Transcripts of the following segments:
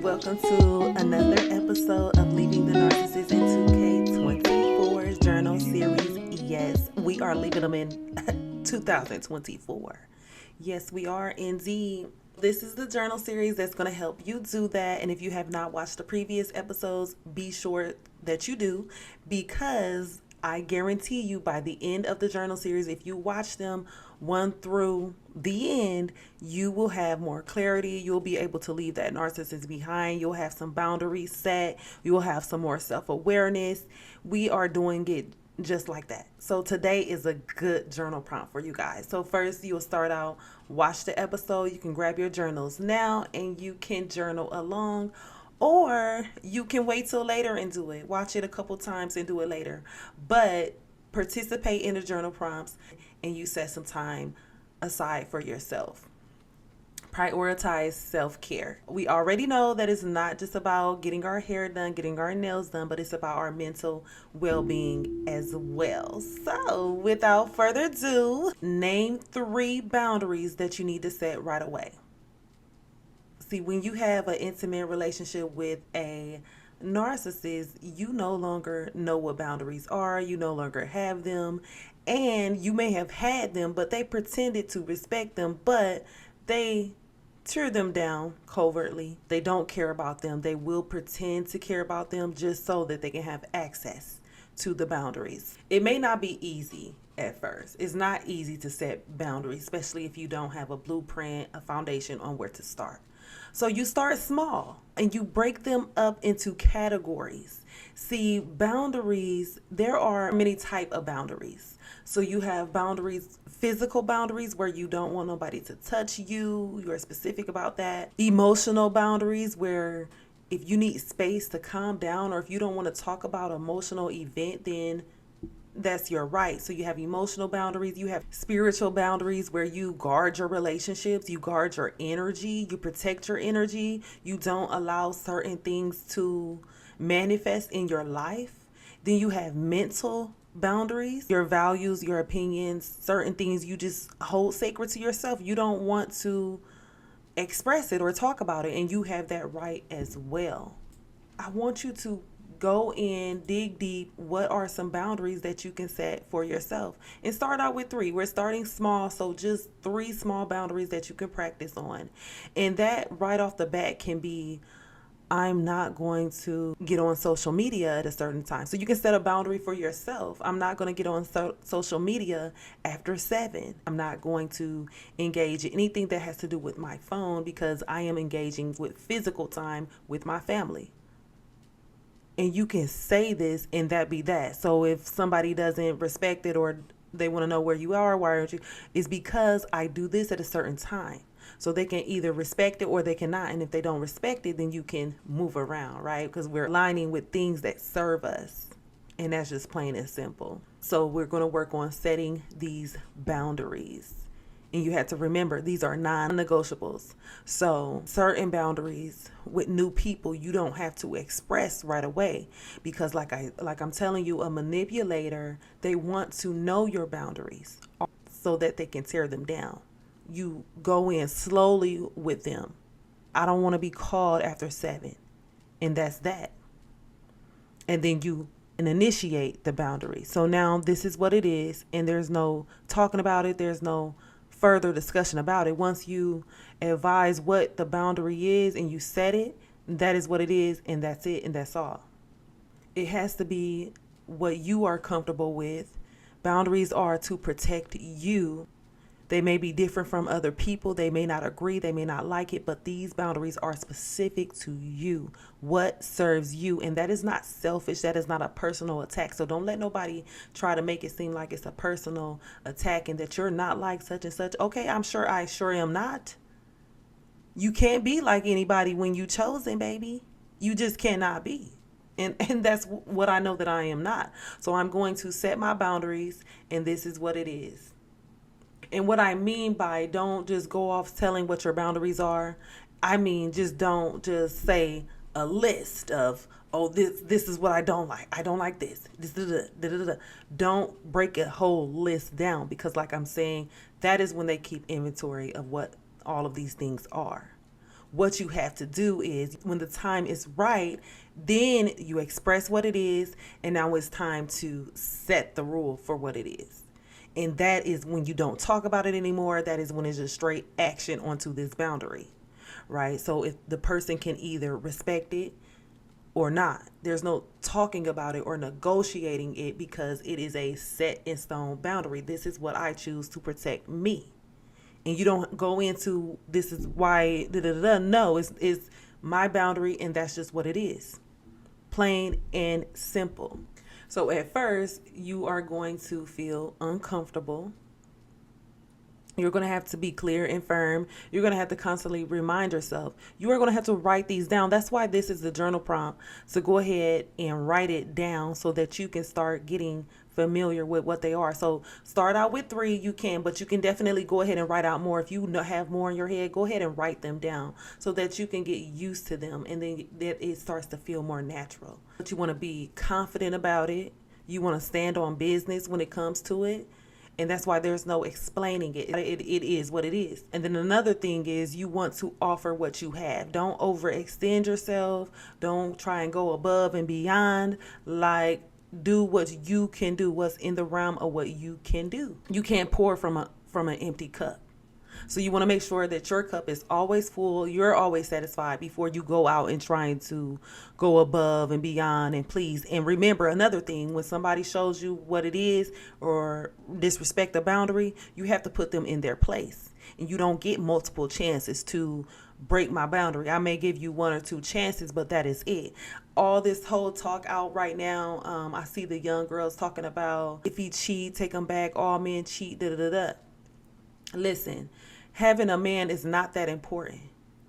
welcome to another episode of Leaving the Narcissist in 2K24's journal series. Yes, we are leaving them in 2024. Yes, we are indeed. This is the journal series that's going to help you do that. And if you have not watched the previous episodes, be sure that you do, because I guarantee you by the end of the journal series, if you watch them one through the end, you will have more clarity. You'll be able to leave that narcissist behind. You'll have some boundaries set. You'll have some more self-awareness. We are doing it just like that. So today is a good journal prompt for you guys. So first, you'll start out, watch the episode. You can grab your journals now and you can journal along, or you can wait till later and do it. Watch it a couple times and do it later. But participate in the journal prompts and you set some time aside for yourself. Prioritize self-care. We already know that it's not just about getting our hair done, getting our nails done, but it's about our mental well-being as well. So without further ado, name 3 boundaries that you need to set right away. See, when you have an intimate relationship with a narcissist, you no longer know what boundaries are. You no longer have them. And you may have had them, but they pretended to respect them, but they tear them down covertly. They don't care about them. They will pretend to care about them just so that they can have access to the boundaries. It may not be easy at first. It's not easy to set boundaries, especially if you don't have a blueprint, a foundation on where to start. So you start small and you break them up into categories. See, boundaries, there are many types of boundaries. So you have boundaries, physical boundaries where you don't want nobody to touch you. You're specific about that. Emotional boundaries where if you need space to calm down, or if you don't want to talk about an emotional event, then that's your right. So you have emotional boundaries. You have spiritual boundaries where you guard your relationships, you guard your energy, you protect your energy. You don't allow certain things to manifest in your life. Then you have mental boundaries, your values, your opinions, certain things you just hold sacred to yourself. You don't want to express it or talk about it, and you have that right as well. I want you to go in, dig deep. What are some boundaries that you can set for yourself? And start out with 3. We're starting small, so just 3 small boundaries that you can practice on. And that right off the bat can be, I'm not going to get on social media at a certain time. So you can set a boundary for yourself. I'm not going to get on social media after 7. I'm not going to engage in anything that has to do with my phone, because I am engaging with physical time with my family. And you can say this and that be that. So if somebody doesn't respect it, or they want to know where you are, why aren't you? It's because I do this at a certain time. So they can either respect it or they cannot. And if they don't respect it, then you can move around, right? Because we're aligning with things that serve us. And that's just plain and simple. So we're going to work on setting these boundaries. And you have to remember, these are non-negotiables. So certain boundaries with new people, you don't have to express right away, because like I'm telling you, a manipulator, they want to know your boundaries so that they can tear them down. You go in slowly with them. I don't want to be called after 7. And that's that. And then you initiate the boundary. So now this is what it is. And there's no talking about it. There's no further discussion about it. Once you advise what the boundary is and you set it, that is what it is, and that's it, and that's all. It has to be what you are comfortable with. Boundaries are to protect you. They may be different from other people. They may not agree. They may not like it, but these boundaries are specific to you. What serves you? And that is not selfish. That is not a personal attack. So don't let nobody try to make it seem like it's a personal attack and that you're not like such and such. Okay, I sure am not. You can't be like anybody when you chosen, baby. You just cannot be. And that's what I know that I am not. So I'm going to set my boundaries, and this is what it is. And what I mean by don't just go off telling what your boundaries are, I mean just don't just say a list of, oh, this is what I don't like. I don't like this. Don't break a whole list down, because like I'm saying, that is when they keep inventory of what all of these things are. what you have to do is when the time is right, then you express what it is. And now it's time to set the rule for what it is. And that is when you don't talk about it anymore. That is when it's just straight action onto this boundary, right? So if the person can either respect it or not, there's no talking about it or negotiating it, because it is a set in stone boundary. This is what I choose to protect me. And you don't go into this is why no, it's my boundary, and that's just what it is, plain and simple. So at first you are going to feel uncomfortable. You're going to have to be clear and firm. You're going to have to constantly remind yourself. You are going to have to write these down. That's why this is the journal prompt. So go ahead and write it down so that you can start getting familiar with what they are. So start out with 3, you can, but you can definitely go ahead and write out more. If you have more in your head, go ahead and write them down so that you can get used to them, and then that it starts to feel more natural. But you want to be confident about it. You want to stand on business when it comes to it. And that's why there's no explaining it. It is what it is. And then another thing is you want to offer what you have. Don't overextend yourself. Don't try and go above and beyond. Like, do what you can do, what's in the realm of what you can do. You can't pour from an empty cup. So you want to make sure that your cup is always full. You're always satisfied before you go out and trying to go above and beyond and please. And remember another thing, when somebody shows you what it is or disrespect a boundary, you have to put them in their place. And you don't get multiple chances to break my boundary. I may give you 1 or 2 chances, but that is it. All this whole talk out right now, I see the young girls talking about if he cheat, take him back. All men cheat, da da da. Listen, having a man is not that important.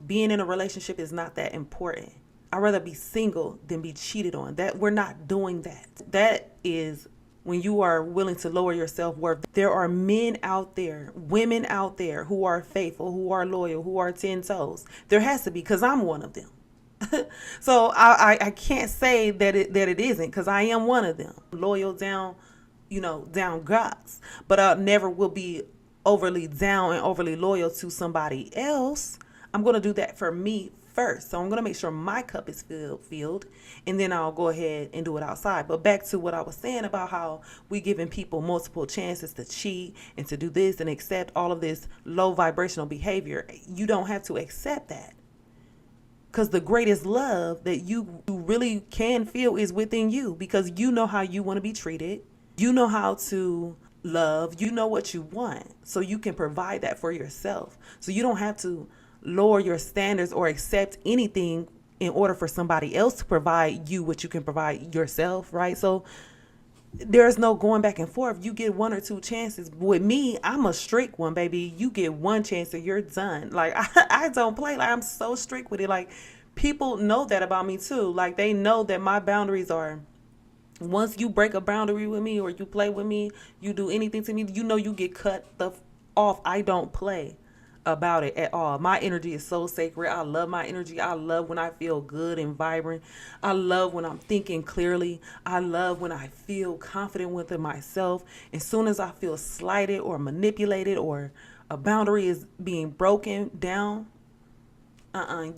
Being in a relationship is not that important. I'd rather be single than be cheated on. That we're not doing that. That is when you are willing to lower your self-worth. There are men out there, women out there who are faithful, who are loyal, who are 10 toes. There has to be, because I'm one of them. So I can't say that it isn't, because I am one of them. Loyal down, down God's. But I never will be overly down and overly loyal to somebody else. I'm going to do that for me first. So I'm going to make sure my cup is filled, and then I'll go ahead and do it outside. But back to what I was saying about how we giving people multiple chances to cheat and to do this and accept all of this low vibrational behavior. You don't have to accept that, because the greatest love that you really can feel is within you, because you know how you want to be treated. You know how to love, you know what you want, so you can provide that for yourself. So you don't have to lower your standards or accept anything in order for somebody else to provide you what you can provide yourself, right? So there's no going back and forth. You get 1 or 2 chances. With me, I'm a strict one, baby. You get 1 chance and you're done. Like, I don't play. Like, I'm so strict with it. Like, people know that about me too. Like, they know that my boundaries are, once you break a boundary with me or you play with me, you do anything to me, you get cut off. I don't play about it at all. My energy is so sacred. I love my energy. I love when I feel good and vibrant. I love when I'm thinking clearly. I love when I feel confident within myself. As soon as I feel slighted or manipulated or a boundary is being broken down,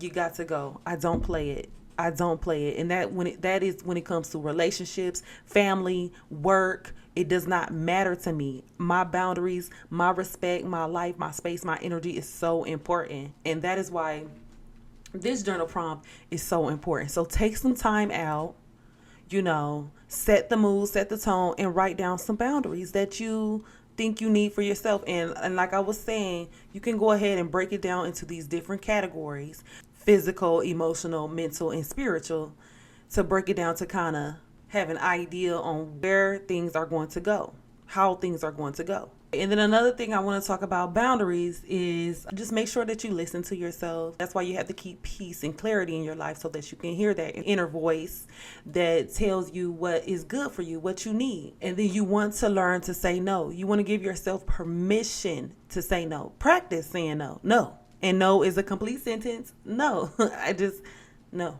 you got to go. I don't play it. And that is when it comes to relationships, family, work. It does not matter to me. My boundaries, my respect, my life, my space, my energy is so important. And that is why this journal prompt is so important. So take some time out, set the mood, set the tone, and write down some boundaries that you think you need for yourself. And like I was saying, you can go ahead and break it down into these different categories: physical, emotional, mental, and spiritual, to break it down to kind of have an idea on where things are going to go, how things are going to go. And then another thing I want to talk about boundaries is just make sure that you listen to yourself. That's why you have to keep peace and clarity in your life, so that you can hear that inner voice that tells you what is good for you, what you need. And then you want to learn to say no. You want to give yourself permission to say no. Practice saying no. No. And no is a complete sentence. No. No.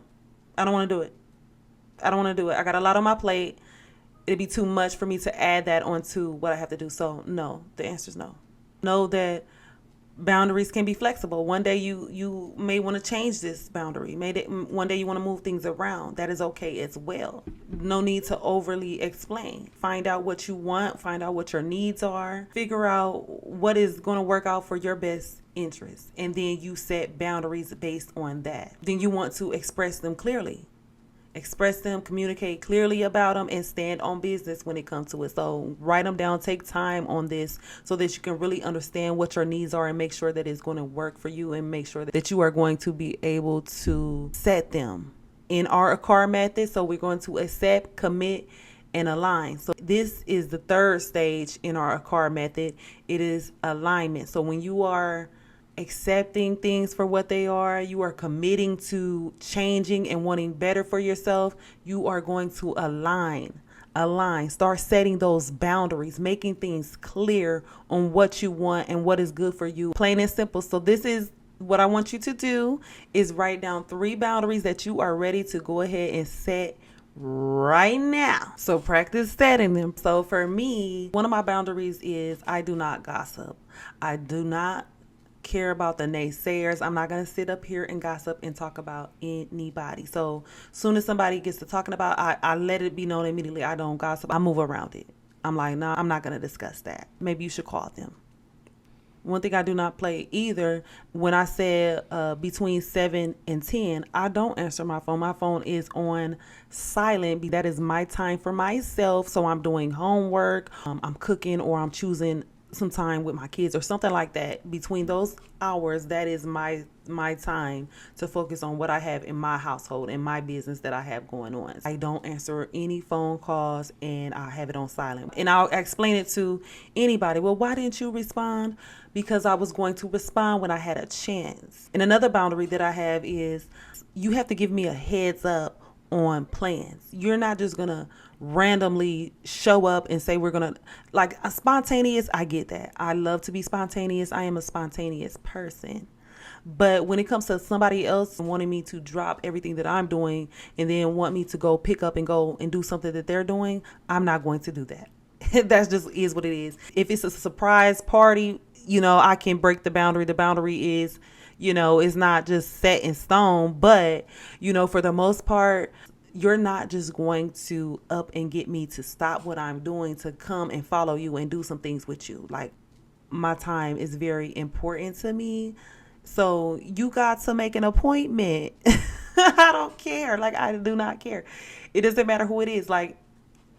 I don't want to do it. I got a lot on my plate. It'd be too much for me to add that onto what I have to do. So no, the answer is no. Know that Boundaries can be flexible. One day you may want to change this boundary. One day you want to move things around. That is okay as well. No need to overly explain. Find out what you want, find out what your needs are, figure out what is going to work out for your best interest, and then you set boundaries based on that. Then you want to express them clearly. Express them, communicate clearly about them, and stand on business when it comes to it. So write them down, take time on this so that you can really understand what your needs are and make sure that it's going to work for you, and make sure that you are going to be able to set them in our ACAR method. So we're going to accept, commit, and align. So this is the third stage in our ACAR method. It is alignment. So when you are accepting things for what they are, you are committing to changing and wanting better for yourself, you are going to align, start setting those boundaries, making things clear on what you want and what is good for you, plain and simple. So this is what I want you to do, is write down 3 boundaries that you are ready to go ahead and set right now. So practice setting them. So for me, one of my boundaries is I do not gossip. I do not care about the naysayers. I'm not going to sit up here and gossip and talk about anybody. So soon as somebody gets to talking about, I let it be known immediately. I don't gossip. I move around it. I'm like, no, I'm not going to discuss that. Maybe you should call them. One thing I do not play either, when I said between 7 and 10, I don't answer my phone. My phone is on silent. That is my time for myself. So I'm doing homework, I'm cooking, or I'm choosing some time with my kids or something like that. Between those hours, that is my time to focus on what I have in my household and my business that I have going on. I don't answer any phone calls, and I have it on silent. And I'll explain it to anybody. Well, why didn't you respond? Because I was going to respond when I had a chance. And another boundary that I have is you have to give me a heads up on plans. You're not just gonna randomly show up and say we're gonna, like, a spontaneous. I get that. I love to be spontaneous. I am a spontaneous person. But when it comes to somebody else wanting me to drop everything that I'm doing and then want me to go pick up and go and do something that they're doing, I'm not going to do that. That just is what it is. If it's a surprise party, I can break the boundary. The boundary is, it's not just set in stone, but, for the most part, you're not just going to up and get me to stop what I'm doing to come and follow you and do some things with you. Like, my time is very important to me. So you got to make an appointment. I don't care. Like, I do not care. It doesn't matter who it is. Like,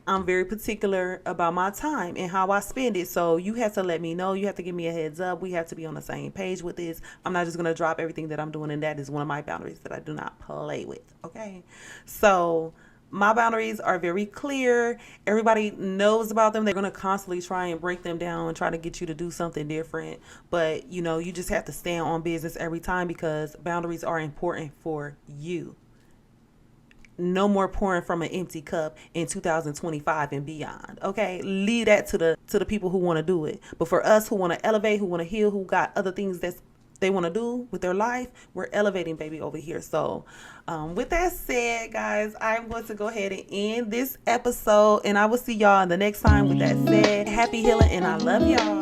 I'm very particular about my time and how I spend it. So you have to let me know. You have to give me a heads up. We have to be on the same page with this. I'm not just going to drop everything that I'm doing. And that is one of my boundaries that I do not play with. Okay. So my boundaries are very clear. Everybody knows about them. They're going to constantly try and break them down and try to get you to do something different. But, you just have to stand on business every time, because boundaries are important for you. No more pouring from an empty cup in 2025 and beyond. Okay, leave that to the people who want to do it. But for us who want to elevate, who want to heal, who got other things that they want to do with their life, we're elevating, baby, over here. So with that said, guys, I'm going to go ahead and end this episode, and I will see y'all the next time. With that said, happy healing, and I love y'all.